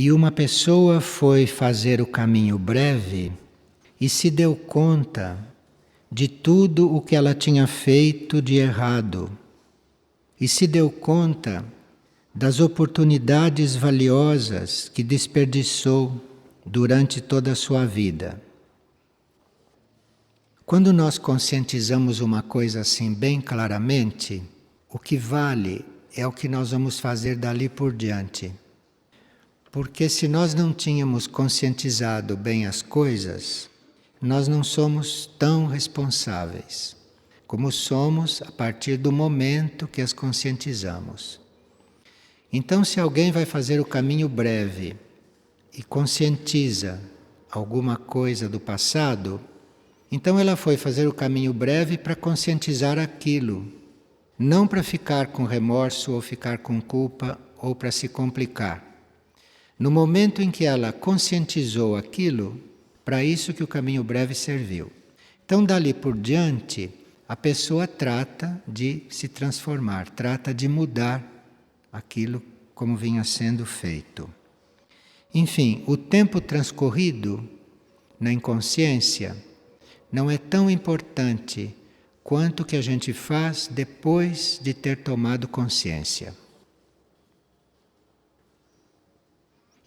E uma pessoa foi fazer o caminho breve e se deu conta de tudo o que ela tinha feito de errado. E se deu conta das oportunidades valiosas que desperdiçou durante toda a sua vida. Quando nós conscientizamos uma coisa assim bem claramente, o que vale é o que nós vamos fazer dali por diante. Porque se nós não tínhamos conscientizado bem as coisas, nós não somos tão responsáveis como somos a partir do momento que as conscientizamos. Então, se alguém vai fazer o caminho breve e conscientiza alguma coisa do passado, então ela foi fazer o caminho breve para conscientizar aquilo, não para ficar com remorso ou ficar com culpa ou para se complicar. No momento em que ela conscientizou aquilo, para isso que o caminho breve serviu. Então, dali por diante, a pessoa trata de se transformar, trata de mudar aquilo como vinha sendo feito. Enfim, o tempo transcorrido na inconsciência não é tão importante quanto o que a gente faz depois de ter tomado consciência.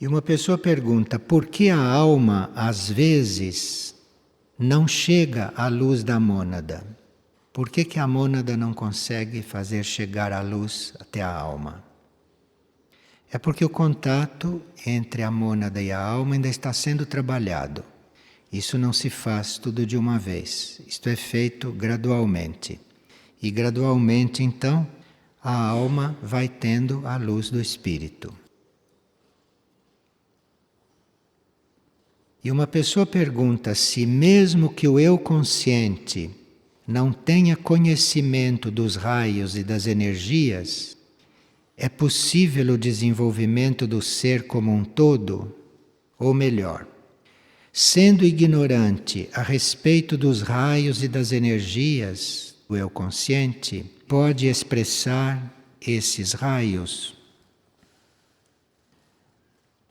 E uma pessoa pergunta por que a alma, às vezes, não chega à luz da mônada? Por que a mônada não consegue fazer chegar a luz até a alma? É porque o contato entre a mônada e a alma ainda está sendo trabalhado. Isso não se faz tudo de uma vez. Isto é feito gradualmente. E gradualmente, então, a alma vai tendo a luz do Espírito. E uma pessoa pergunta se mesmo que o eu consciente não tenha conhecimento dos raios e das energias, é possível o desenvolvimento do ser como um todo? Ou melhor, sendo ignorante a respeito dos raios e das energias, o eu consciente pode expressar esses raios?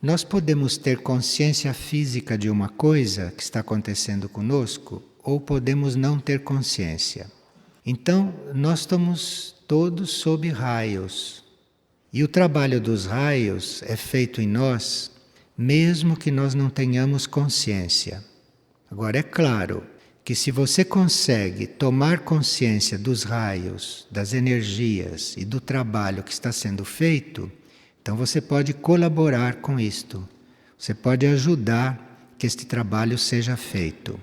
Nós podemos ter consciência física de uma coisa que está acontecendo conosco, ou podemos não ter consciência. Então, nós estamos todos sob raios. E o trabalho dos raios é feito em nós, mesmo que nós não tenhamos consciência. Agora, é claro que se você consegue tomar consciência dos raios, das energias e do trabalho que está sendo feito, então você pode colaborar com isto. Você pode ajudar que este trabalho seja feito.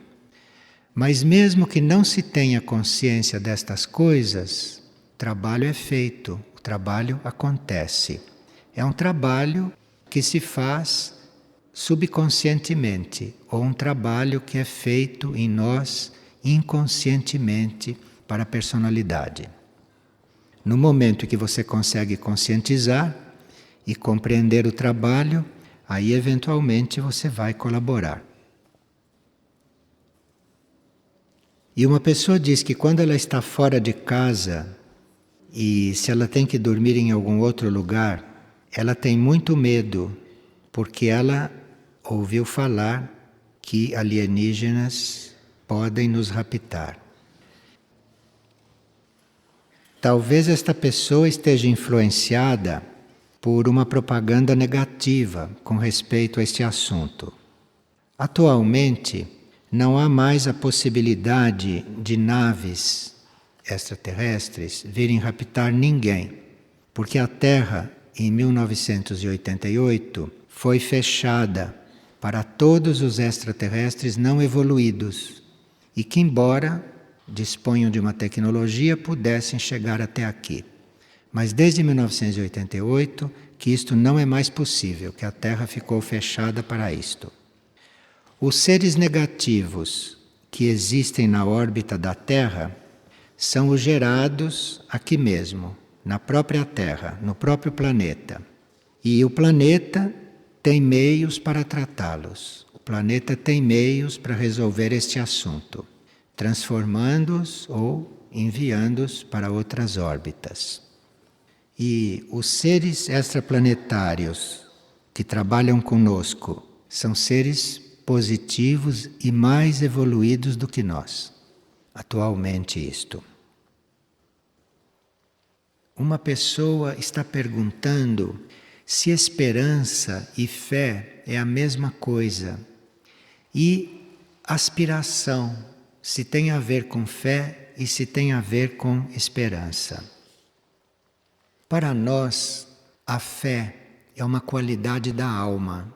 Mas mesmo que não se tenha consciência destas coisas, o trabalho é feito, o trabalho acontece. É um trabalho que se faz subconscientemente, ou um trabalho que é feito em nós inconscientemente para a personalidade. No momento que você consegue conscientizar e compreender o trabalho, aí eventualmente você vai colaborar. E uma pessoa diz que quando ela está fora de casa e se ela tem que dormir em algum outro lugar, ela tem muito medo, porque ela ouviu falar que alienígenas podem nos raptar. Talvez esta pessoa esteja influenciada por uma propaganda negativa com respeito a este assunto. Atualmente, não há mais a possibilidade de naves extraterrestres virem raptar ninguém, porque a Terra, em 1988, foi fechada para todos os extraterrestres não evoluídos e que, embora disponham de uma tecnologia, pudessem chegar até aqui. Mas desde 1988 que isto não é mais possível, que a Terra ficou fechada para isto. Os seres negativos que existem na órbita da Terra são os gerados aqui mesmo, na própria Terra, no próprio planeta. E o planeta tem meios para tratá-los. O planeta tem meios para resolver este assunto, transformando-os ou enviando-os para outras órbitas. E os seres extraplanetários que trabalham conosco são seres positivos e mais evoluídos do que nós. Atualmente isto. Uma pessoa está perguntando se esperança e fé é a mesma coisa. E aspiração, se tem a ver com fé e se tem a ver com esperança. Para nós, a fé é uma qualidade da alma.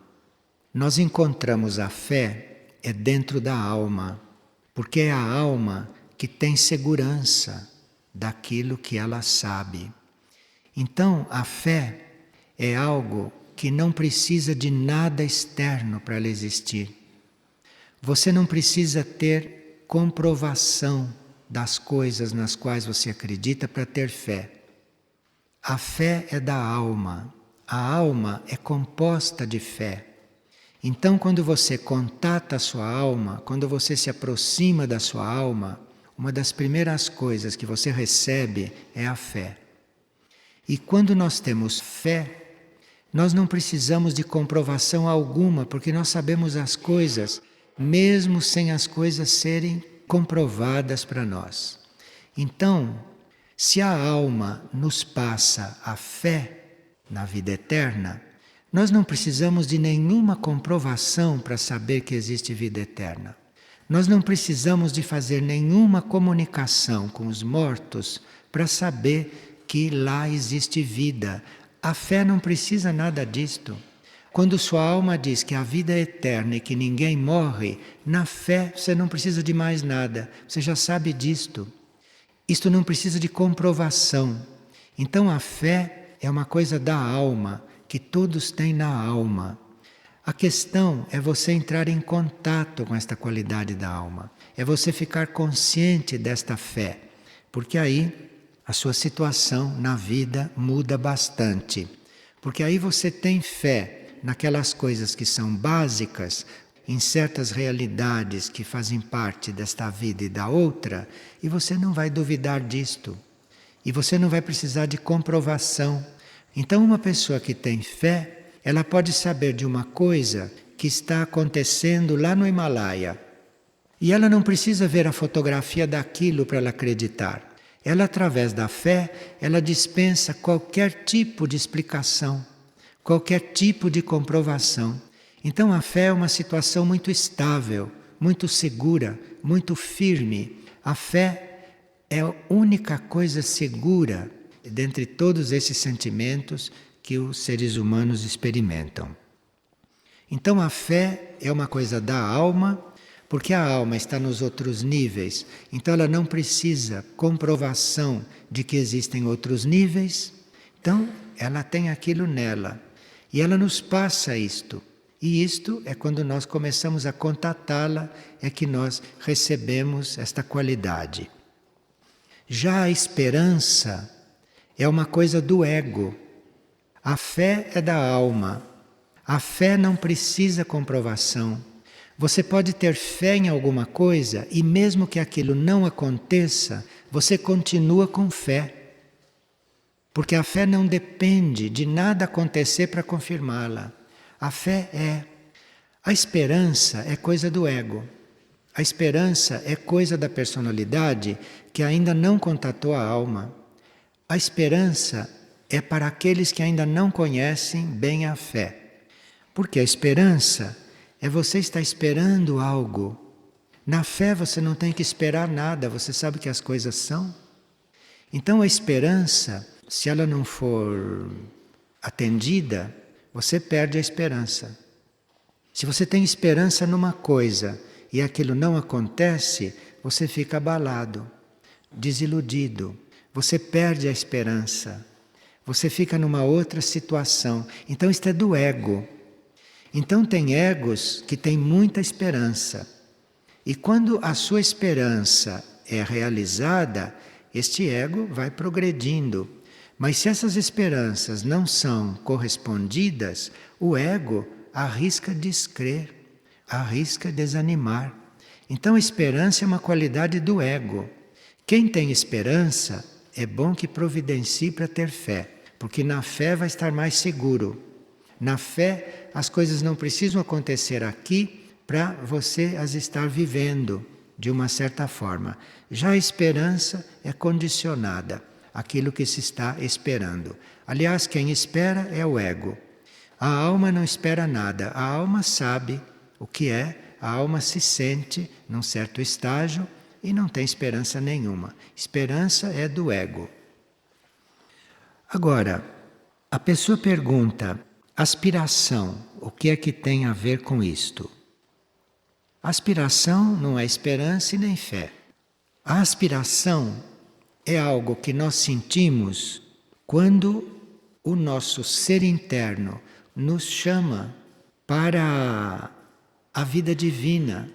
Nós encontramos a fé dentro da alma, porque é a alma que tem segurança daquilo que ela sabe. Então, a fé é algo que não precisa de nada externo para ela existir. Você não precisa ter comprovação das coisas nas quais você acredita para ter fé. A fé é da alma. A alma é composta de fé. Então, quando você contata a sua alma, quando você se aproxima da sua alma, uma das primeiras coisas que você recebe é a fé. E quando nós temos fé, nós não precisamos de comprovação alguma, porque nós sabemos as coisas, mesmo sem as coisas serem comprovadas para nós. Então, se a alma nos passa a fé na vida eterna, nós não precisamos de nenhuma comprovação para saber que existe vida eterna. Nós não precisamos de fazer nenhuma comunicação com os mortos para saber que lá existe vida. A fé não precisa nada disto. Quando sua alma diz que a vida é eterna e que ninguém morre, na fé você não precisa de mais nada. Você já sabe disto. Isto não precisa de comprovação. Então a fé é uma coisa da alma, que todos têm na alma. A questão é você entrar em contato com esta qualidade da alma. É você ficar consciente desta fé. Porque aí a sua situação na vida muda bastante. Porque aí você tem fé naquelas coisas que são básicas, em certas realidades que fazem parte desta vida e da outra, e você não vai duvidar disto. E você não vai precisar de comprovação. Então, uma pessoa que tem fé, ela pode saber de uma coisa que está acontecendo lá no Himalaia. E ela não precisa ver a fotografia daquilo para ela acreditar. Ela, através da fé, ela dispensa qualquer tipo de explicação, qualquer tipo de comprovação. Então a fé é uma situação muito estável, muito segura, muito firme. A fé é a única coisa segura dentre todos esses sentimentos que os seres humanos experimentam. Então a fé é uma coisa da alma, porque a alma está nos outros níveis, então ela não precisa comprovação de que existem outros níveis, então ela tem aquilo nela. E ela nos passa isto. E isto é quando nós começamos a contatá-la, é que nós recebemos esta qualidade. Já a esperança é uma coisa do ego. A fé é da alma. A fé não precisa comprovação. Você pode ter fé em alguma coisa e mesmo que aquilo não aconteça, você continua com fé. Porque a fé não depende de nada acontecer para confirmá-la. A fé é. A esperança é coisa do ego. A esperança é coisa da personalidade que ainda não contatou a alma. A esperança é para aqueles que ainda não conhecem bem a fé. Porque a esperança é você estar esperando algo. Na fé você não tem que esperar nada, você sabe que as coisas são. Então a esperança, se ela não for atendida, você perde a esperança. Se você tem esperança numa coisa e aquilo não acontece, você fica abalado, desiludido. Você perde a esperança. Você fica numa outra situação. Então isto é do ego. Então tem egos que têm muita esperança. E quando a sua esperança é realizada, este ego vai progredindo. Mas se essas esperanças não são correspondidas, o ego arrisca descrer, arrisca desanimar. Então a esperança é uma qualidade do ego. Quem tem esperança, é bom que providencie para ter fé, porque na fé vai estar mais seguro. Na fé, as coisas não precisam acontecer aqui para você as estar vivendo de uma certa forma. Já a esperança é condicionada àquilo que se está esperando. Aliás, quem espera é o ego. A alma não espera nada, a alma sabe o que é, a alma se sente num certo estágio e não tem esperança nenhuma. Esperança é do ego. Agora, a pessoa pergunta, aspiração, o que é que tem a ver com isto? Aspiração não é esperança e nem fé. A aspiração é algo que nós sentimos quando o nosso ser interno nos chama para a vida divina,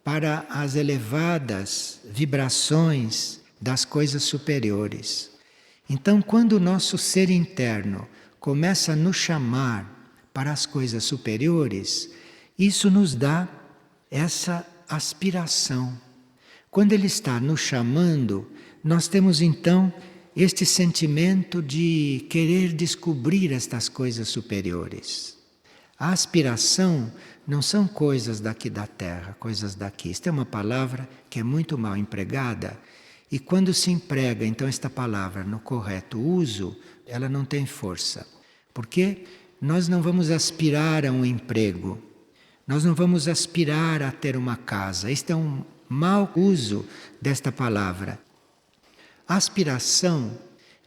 para as elevadas vibrações das coisas superiores. Então, quando o nosso ser interno começa a nos chamar para as coisas superiores, isso nos dá essa aspiração. Quando ele está nos chamando, nós temos então este sentimento de querer descobrir estas coisas superiores. A aspiração não são coisas daqui da terra, coisas daqui. Esta é uma palavra que é muito mal empregada e quando se emprega então esta palavra no correto uso, ela não tem força. Porque nós não vamos aspirar a um emprego, nós não vamos aspirar a ter uma casa. Este é um mau uso desta palavra. A aspiração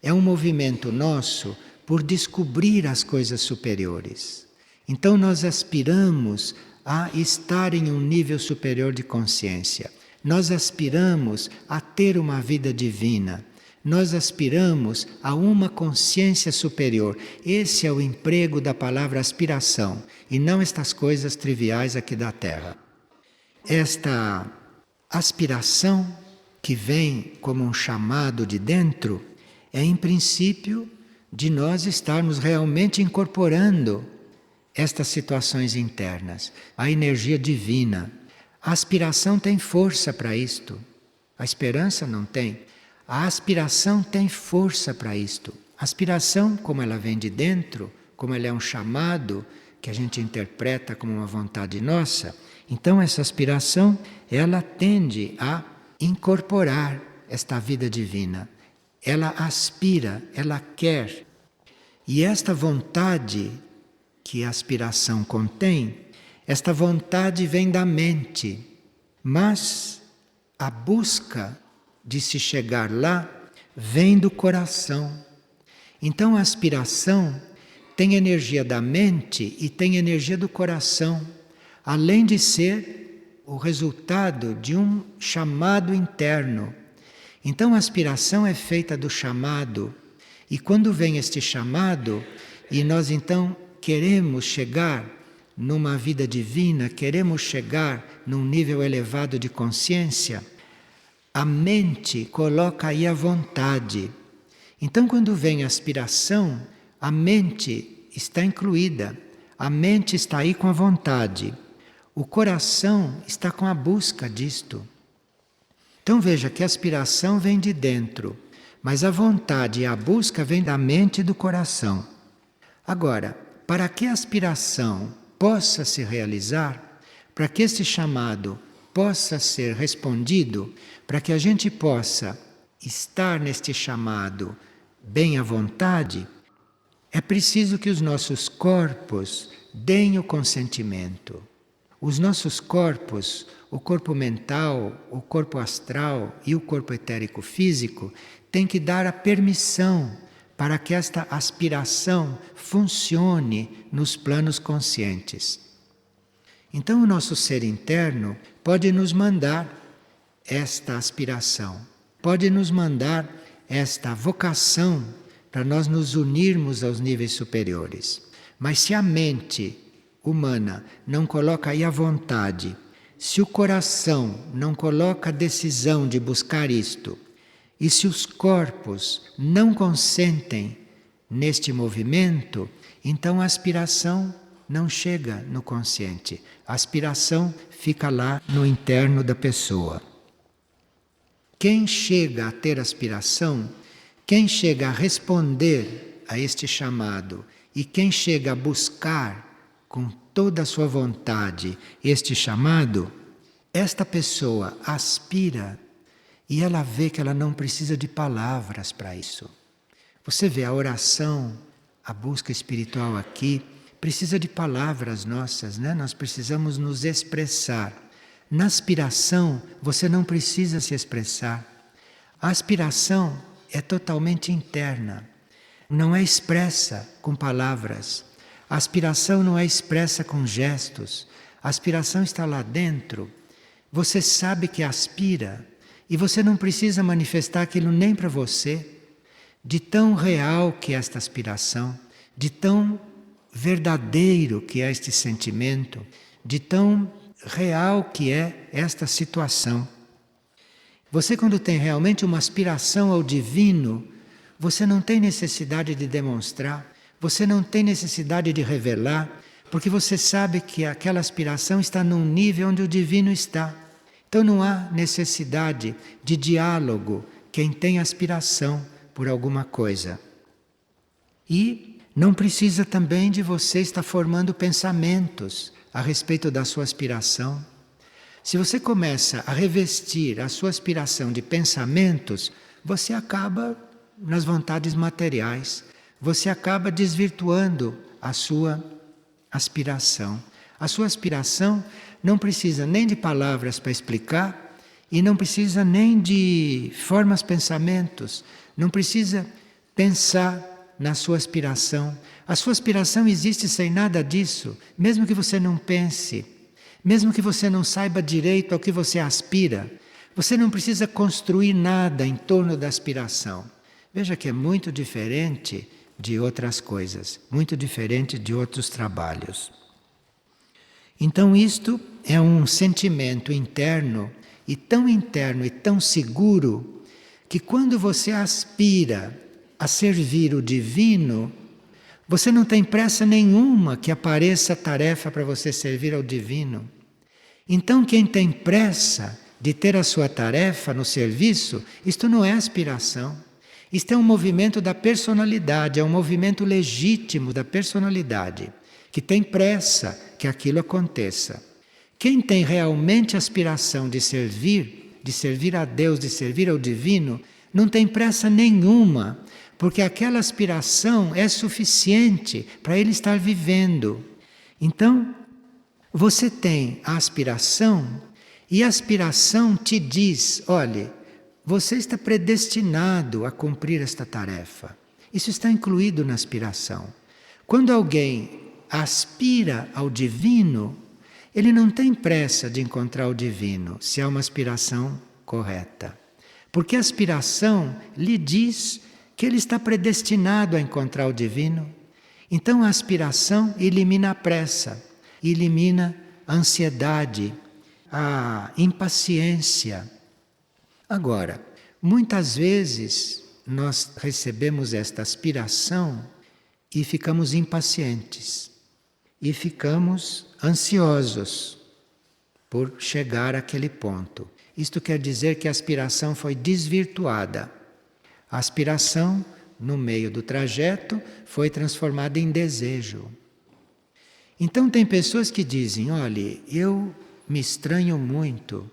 é um movimento nosso por descobrir as coisas superiores. Então nós aspiramos a estar em um nível superior de consciência. Nós aspiramos a ter uma vida divina. Nós aspiramos a uma consciência superior. Esse é o emprego da palavra aspiração, e não estas coisas triviais aqui da Terra. Esta aspiração que vem como um chamado de dentro, é em princípio de nós estarmos realmente incorporando estas situações internas, a energia divina. A aspiração tem força para isto, a esperança não tem. A aspiração tem força para isto. A aspiração, como ela vem de dentro, como ela é um chamado que a gente interpreta como uma vontade nossa, então essa aspiração, ela tende a incorporar esta vida divina. Ela aspira, ela quer. E esta vontade que a aspiração contém, esta vontade vem da mente, mas a busca de se chegar lá vem do coração. Então a aspiração tem energia da mente e tem energia do coração, além de ser o resultado de um chamado interno. Então a aspiração é feita do chamado, e quando vem este chamado, e nós então queremos chegar numa vida divina, queremos chegar num nível elevado de consciência, a mente coloca aí a vontade. Então quando vem a aspiração, a mente está incluída, a mente está aí com a vontade. O coração está com a busca disto. Então veja que a aspiração vem de dentro, mas a vontade e a busca vem da mente e do coração. Agora, para que a aspiração possa se realizar, para que esse chamado possa ser respondido, para que a gente possa estar neste chamado bem à vontade, é preciso que os nossos corpos deem o consentimento. Os nossos corpos, o corpo mental, o corpo astral e o corpo etérico físico, têm que dar a permissão para que esta aspiração funcione nos planos conscientes. Então o nosso ser interno pode nos mandar esta aspiração, pode nos mandar esta vocação para nós nos unirmos aos níveis superiores. Mas se a mente humana não coloca aí a vontade, se o coração não coloca a decisão de buscar isto, e se os corpos não consentem neste movimento, então a aspiração não chega no consciente. A aspiração fica lá no interno da pessoa. Quem chega a ter aspiração, quem chega a responder a este chamado E quem chega a buscar com toda a sua vontade este chamado, esta pessoa aspira e ela vê que ela não precisa de palavras para isso. Você vê a oração, a busca espiritual aqui, precisa de palavras nossas, né? Nós precisamos nos expressar. Na aspiração, você não precisa se expressar. A aspiração é totalmente interna, não é expressa com palavras. A aspiração não é expressa com gestos. A aspiração está lá dentro. Você sabe que aspira e você não precisa manifestar aquilo nem para você. De tão real que é esta aspiração, de tão verdadeiro que é este sentimento, de tão real que é esta situação. Você, quando tem realmente uma aspiração ao divino, você não tem necessidade de demonstrar, você não tem necessidade de revelar, porque você sabe que aquela aspiração está num nível onde o divino está. Então não há necessidade de diálogo quem tem aspiração por alguma coisa. E não precisa também de você estar formando pensamentos a respeito da sua aspiração. Se você começa a revestir a sua aspiração de pensamentos, você acaba nas vontades materiais, você acaba desvirtuando a sua aspiração. A sua aspiração não precisa nem de palavras para explicar e não precisa nem de formas pensamentos, não precisa pensar na sua aspiração. A sua aspiração existe sem nada disso, mesmo que você não pense, mesmo que você não saiba direito ao que você aspira, você não precisa construir nada em torno da aspiração. Veja que é muito diferente de outras coisas, muito diferente de outros trabalhos. Então isto é um sentimento interno e tão seguro, que quando você aspira a servir o divino, você não tem pressa nenhuma que apareça a tarefa para você servir ao divino. Então quem tem pressa de ter a sua tarefa no serviço, isto não é aspiração. Isto é um movimento da personalidade, é um movimento legítimo da personalidade, que tem pressa que aquilo aconteça. Quem tem realmente aspiração de servir a Deus, de servir ao divino, não tem pressa nenhuma, porque aquela aspiração é suficiente para ele estar vivendo. Então, você tem a aspiração e a aspiração te diz, olhe, você está predestinado a cumprir esta tarefa. Isso está incluído na aspiração. Quando alguém aspira ao divino, ele não tem pressa de encontrar o divino, se é uma aspiração correta. Porque a aspiração lhe diz que ele está predestinado a encontrar o divino. Então a aspiração elimina a pressa, elimina a ansiedade, a impaciência. Agora, muitas vezes nós recebemos esta aspiração e ficamos impacientes, e ficamos ansiosos por chegar àquele ponto. Isto quer dizer que a aspiração foi desvirtuada. A aspiração, no meio do trajeto, foi transformada em desejo. Então tem pessoas que dizem, olha, eu me estranho muito,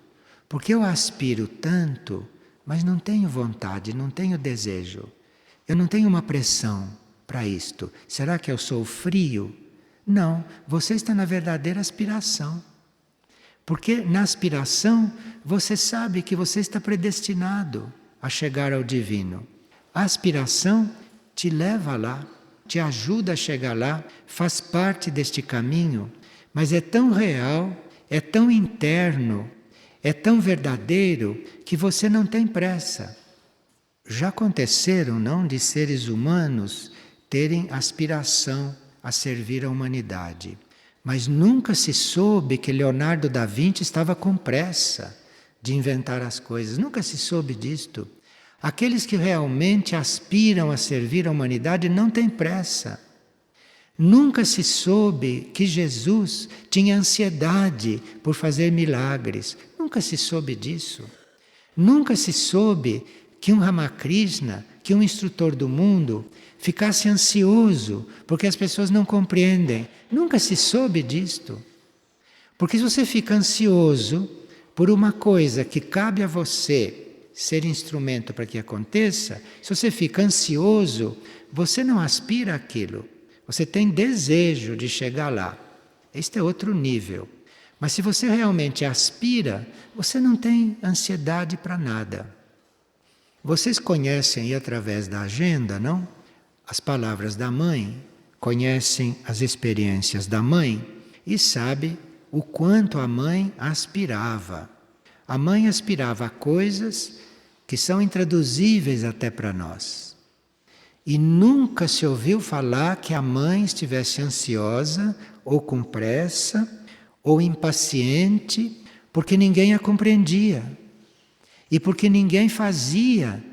porque eu aspiro tanto, mas não tenho vontade, não tenho desejo. Eu não tenho uma pressão para isto. Será que eu sou frio? Não, você está na verdadeira aspiração. Porque na aspiração você sabe que você está predestinado a chegar ao divino. A aspiração te leva lá, te ajuda a chegar lá, faz parte deste caminho, mas é tão real, é tão interno, é tão verdadeiro que você não tem pressa. Já aconteceram, não, de seres humanos terem aspiração a servir a humanidade. Mas nunca se soube que Leonardo da Vinci estava com pressa de inventar as coisas. Nunca se soube disto. Aqueles que realmente aspiram a servir a humanidade não têm pressa. Nunca se soube que Jesus tinha ansiedade por fazer milagres. Nunca se soube disso. Nunca se soube que um Ramakrishna que um instrutor do mundo ficasse ansioso porque as pessoas não compreendem. Nunca se soube disto. Porque se você fica ansioso por uma coisa que cabe a você ser instrumento para que aconteça, se você fica ansioso, você não aspira aquilo. Você tem desejo de chegar lá. Este é outro nível. Mas se você realmente aspira, você não tem ansiedade para nada. Vocês conhecem aí através da agenda, não? As palavras da mãe, conhecem as experiências da mãe e sabe o quanto a mãe aspirava. A mãe aspirava a coisas que são intraduzíveis até para nós. E nunca se ouviu falar que a mãe estivesse ansiosa ou com pressa ou impaciente, porque ninguém a compreendia. E porque ninguém fazia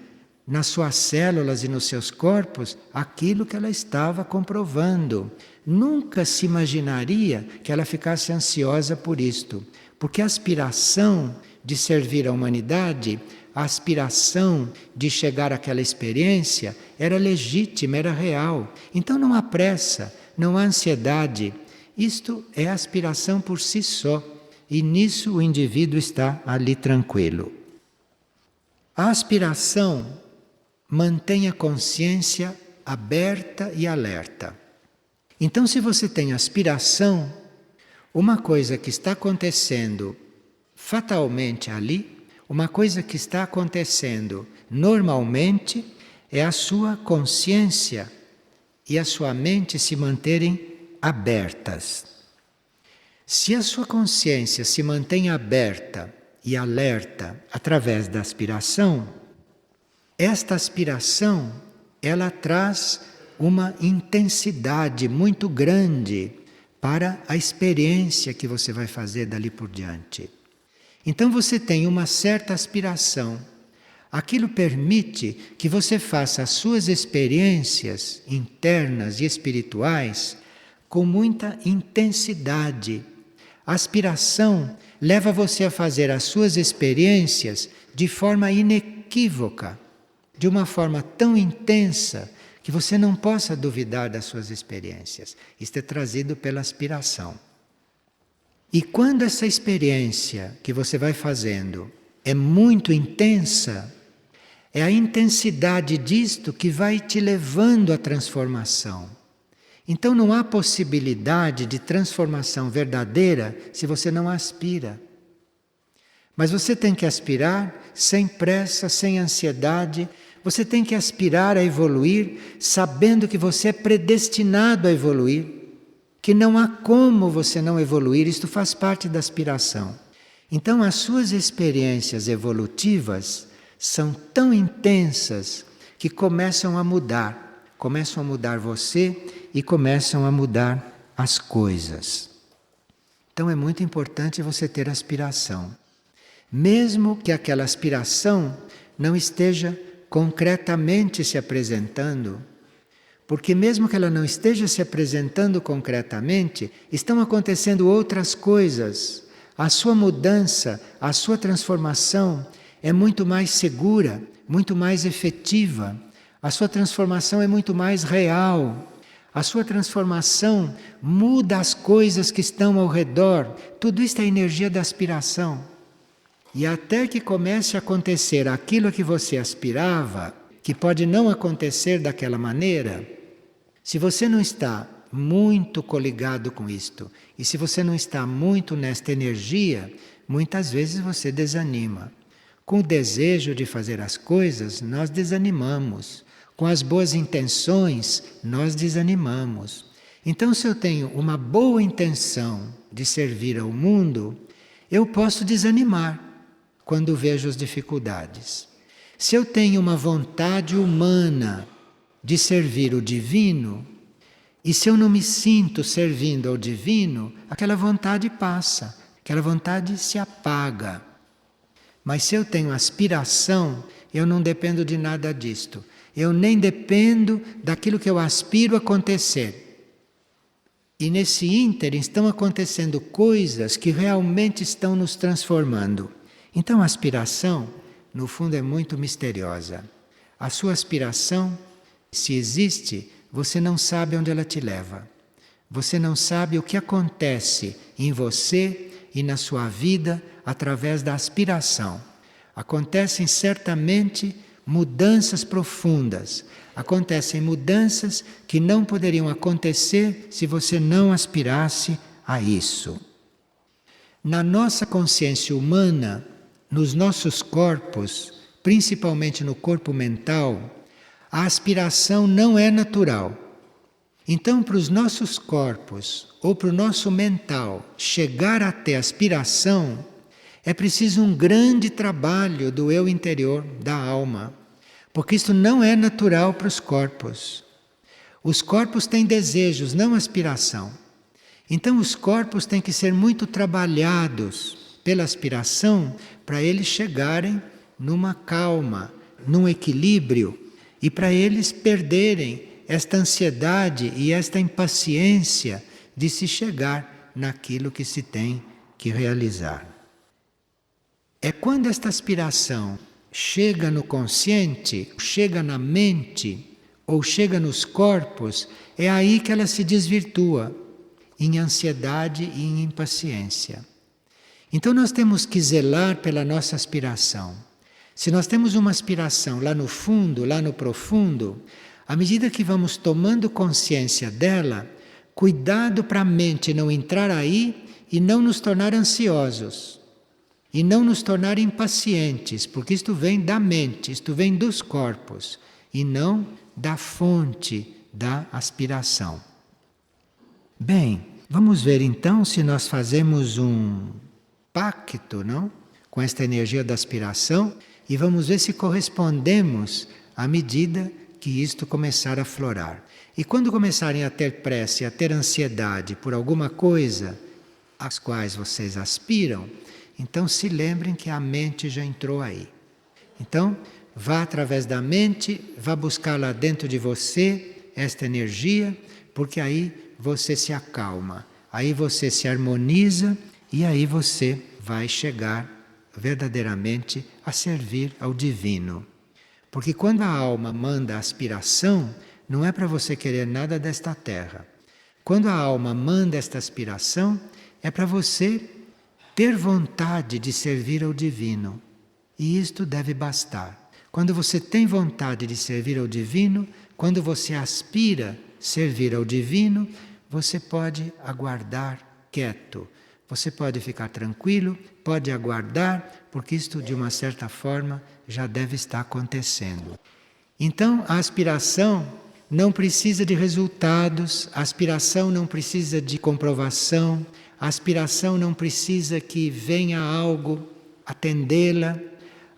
nas suas células e nos seus corpos aquilo que ela estava comprovando. Nunca se imaginaria que ela ficasse ansiosa por isto, porque a aspiração de servir a humanidade, a aspiração de chegar àquela experiência era legítima, era real. Então não há pressa, não há ansiedade. Isto é aspiração por si só, e nisso o indivíduo está ali tranquilo. A aspiração mantém a consciência aberta e alerta. Então, se você tem aspiração, uma coisa que está acontecendo fatalmente ali, uma coisa que está acontecendo normalmente, é a sua consciência e a sua mente se manterem abertas. Se a sua consciência se mantém aberta e alerta através da aspiração, esta aspiração, ela traz uma intensidade muito grande para a experiência que você vai fazer dali por diante. Então você tem uma certa aspiração. Aquilo permite que você faça as suas experiências internas e espirituais com muita intensidade. A aspiração leva você a fazer as suas experiências de forma inequívoca, de uma forma tão intensa que você não possa duvidar das suas experiências. Isto é trazido pela aspiração. E quando essa experiência que você vai fazendo é muito intensa, é a intensidade disto que vai te levando à transformação. Então não há possibilidade de transformação verdadeira se você não aspira. Mas você tem que aspirar sem pressa, sem ansiedade. Você tem que aspirar a evoluir sabendo que você é predestinado a evoluir, que não há como você não evoluir, isto faz parte da aspiração. Então as suas experiências evolutivas são tão intensas que começam a mudar você e começam a mudar as coisas. Então é muito importante você ter aspiração. Mesmo que aquela aspiração não esteja concretamente se apresentando, porque mesmo que ela não esteja se apresentando concretamente, estão acontecendo outras coisas. A sua mudança, a sua transformação é muito mais segura, muito mais efetiva. A sua transformação é muito mais real. A sua transformação muda as coisas que estão ao redor. Tudo isso é a energia da aspiração. E até que comece a acontecer aquilo que você aspirava, que pode não acontecer daquela maneira, se você não está muito coligado com isto, e se você não está muito nesta energia, muitas vezes você desanima. Com o desejo de fazer as coisas, nós desanimamos. Com as boas intenções, nós desanimamos. Então, se eu tenho uma boa intenção de servir ao mundo, eu posso desanimar quando vejo as dificuldades. Se eu tenho uma vontade humana de servir o divino, e se eu não me sinto servindo ao divino, aquela vontade passa, aquela vontade se apaga. Mas se eu tenho aspiração, eu não dependo de nada disto. Eu nem dependo daquilo que eu aspiro acontecer. E nesse ínterim estão acontecendo coisas que realmente estão nos transformando. Então a aspiração, no fundo, é muito misteriosa. A sua aspiração, se existe, você não sabe onde ela te leva. Você não sabe o que acontece em você e na sua vida através da aspiração. Acontecem certamente mudanças profundas. Acontecem mudanças que não poderiam acontecer se você não aspirasse a isso. Na nossa consciência humana, nos nossos corpos, principalmente no corpo mental, a aspiração não é natural. Então, para os nossos corpos ou para o nosso mental chegar até a aspiração, é preciso um grande trabalho do eu interior, da alma, porque isso não é natural para os corpos. Os corpos têm desejos, não aspiração. Então, os corpos têm que ser muito trabalhados pela aspiração para eles chegarem numa calma, num equilíbrio e para eles perderem esta ansiedade e esta impaciência de se chegar naquilo que se tem que realizar. É quando esta aspiração chega no consciente, chega na mente ou chega nos corpos, é aí que ela se desvirtua em ansiedade e em impaciência. Então nós temos que zelar pela nossa aspiração. Se nós temos uma aspiração lá no fundo, lá no profundo, à medida que vamos tomando consciência dela, cuidado para a mente não entrar aí e não nos tornar ansiosos. E não nos tornar impacientes, porque isto vem da mente, isto vem dos corpos, e não da fonte da aspiração. Bem, vamos ver então se nós fazemos um pacto, não? Com esta energia da aspiração, e vamos ver se correspondemos à medida que isto começar a florar. E quando começarem a ter pressa, a ter ansiedade por alguma coisa às quais vocês aspiram, então se lembrem que a mente já entrou aí. Então, vá através da mente, vá buscar lá dentro de você esta energia, porque aí você se acalma, aí você se harmoniza e aí você vai chegar verdadeiramente a servir ao divino. Porque quando a alma manda aspiração, não é para você querer nada desta terra. Quando a alma manda esta aspiração, é para você ter vontade de servir ao divino. E isto deve bastar. Quando você tem vontade de servir ao divino, quando você aspira servir ao divino, você pode aguardar quieto. Você pode ficar tranquilo, pode aguardar, porque isto de uma certa forma já deve estar acontecendo. Então, a aspiração não precisa de resultados, a aspiração não precisa de comprovação, a aspiração não precisa que venha algo atendê-la.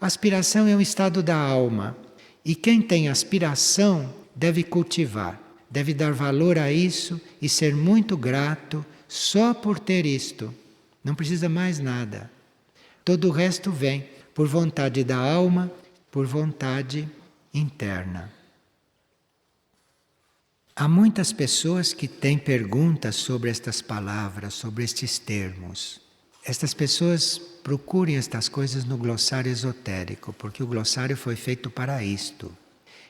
A aspiração é um estado da alma. E quem tem aspiração deve cultivar, deve dar valor a isso e ser muito grato só por ter isto. Não precisa mais nada. Todo o resto vem por vontade da alma, por vontade interna. Há muitas pessoas que têm perguntas sobre estas palavras, sobre estes termos. Estas pessoas procurem estas coisas no glossário esotérico, porque o glossário foi feito para isto.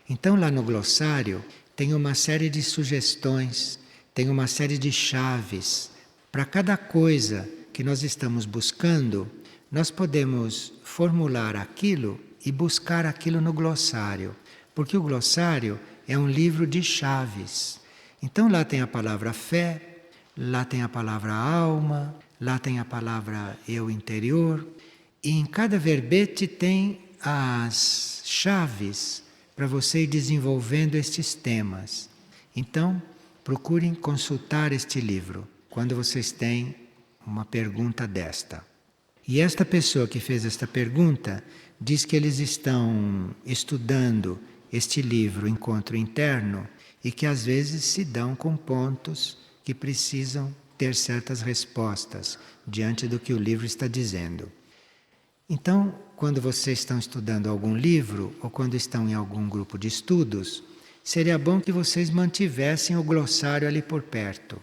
Então, lá no glossário, tem uma série de sugestões, tem uma série de chaves. Para cada coisa que nós estamos buscando, nós podemos formular aquilo e buscar aquilo no glossário, porque o glossário é um livro de chaves. Então lá tem a palavra fé, lá tem a palavra alma, lá tem a palavra eu interior, e em cada verbete tem as chaves para você ir desenvolvendo estes temas. Então, procurem consultar este livro quando vocês têm uma pergunta desta. E esta pessoa que fez esta pergunta diz que eles estão estudando este livro, Encontro Interno, e que às vezes se dão com pontos que precisam ter certas respostas diante do que o livro está dizendo. Então, quando vocês estão estudando algum livro ou quando estão em algum grupo de estudos, seria bom que vocês mantivessem o glossário ali por perto.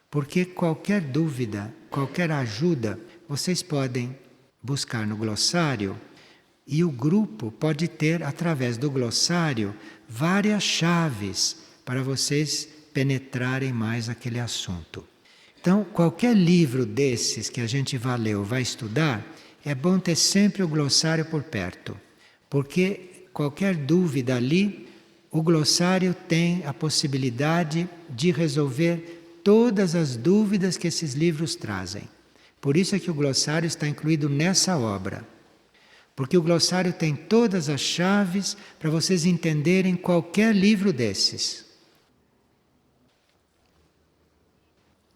Porque qualquer dúvida, qualquer ajuda, vocês podem buscar no glossário E o grupo pode ter, através do glossário, várias chaves para vocês penetrarem mais aquele assunto. Então, qualquer livro desses que a gente vai ler ou vai estudar, é bom ter sempre o glossário por perto, porque qualquer dúvida ali, o glossário tem a possibilidade de resolver todas as dúvidas que esses livros trazem. Por isso é que o glossário está incluído nessa obra. Porque o glossário tem todas as chaves para vocês entenderem qualquer livro desses.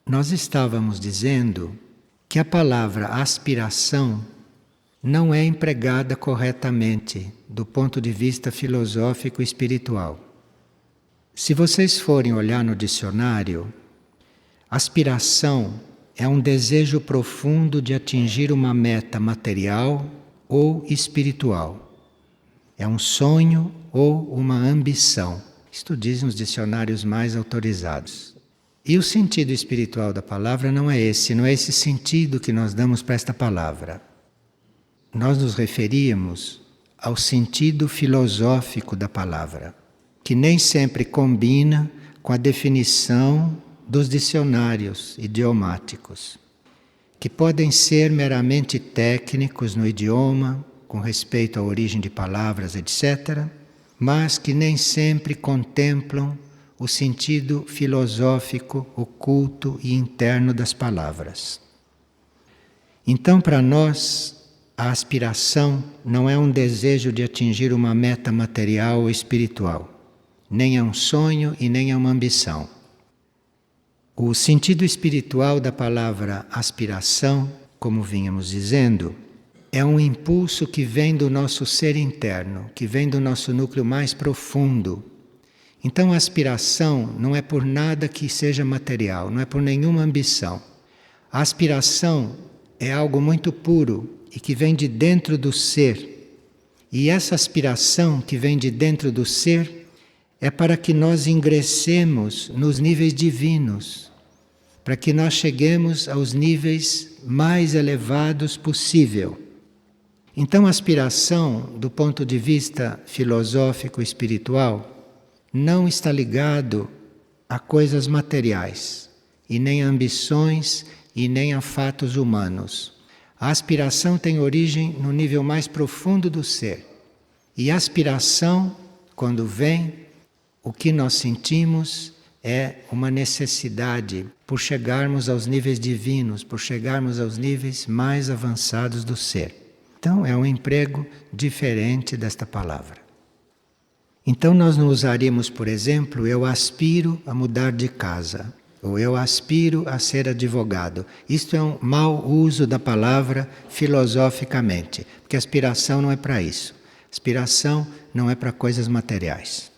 Nós estávamos dizendo que a palavra aspiração não é empregada corretamente do ponto de vista filosófico e espiritual. Se vocês forem olhar no dicionário, aspiração é um desejo profundo de atingir uma meta material ou espiritual. É um sonho ou uma ambição. Isto dizem os dicionários mais autorizados. E o sentido espiritual da palavra não é esse sentido que nós damos para esta palavra. Nós nos referíamos ao sentido filosófico da palavra, que nem sempre combina com a definição dos dicionários idiomáticos, que podem ser meramente técnicos no idioma, com respeito à origem de palavras, etc., mas que nem sempre contemplam o sentido filosófico, oculto e interno das palavras. Então, para nós, a aspiração não é um desejo de atingir uma meta material ou espiritual, nem é um sonho e nem é uma ambição. O sentido espiritual da palavra aspiração, como vínhamos dizendo, é um impulso que vem do nosso ser interno, que vem do nosso núcleo mais profundo. Então a aspiração não é por nada que seja material, não é por nenhuma ambição. A aspiração é algo muito puro e que vem de dentro do ser. E essa aspiração que vem de dentro do ser é para que nós ingressemos nos níveis divinos, para que nós cheguemos aos níveis mais elevados possível. Então a aspiração, do ponto de vista filosófico e espiritual, não está ligado a coisas materiais, e nem a ambições, e nem a fatos humanos. A aspiração tem origem no nível mais profundo do ser. E a aspiração, quando vem, o que nós sentimos é uma necessidade por chegarmos aos níveis divinos, por chegarmos aos níveis mais avançados do ser. Então é um emprego diferente desta palavra. Então nós não usaríamos, por exemplo, eu aspiro a mudar de casa, ou eu aspiro a ser advogado. Isto é um mau uso da palavra filosoficamente, porque aspiração não é para isso. Aspiração não é para coisas materiais.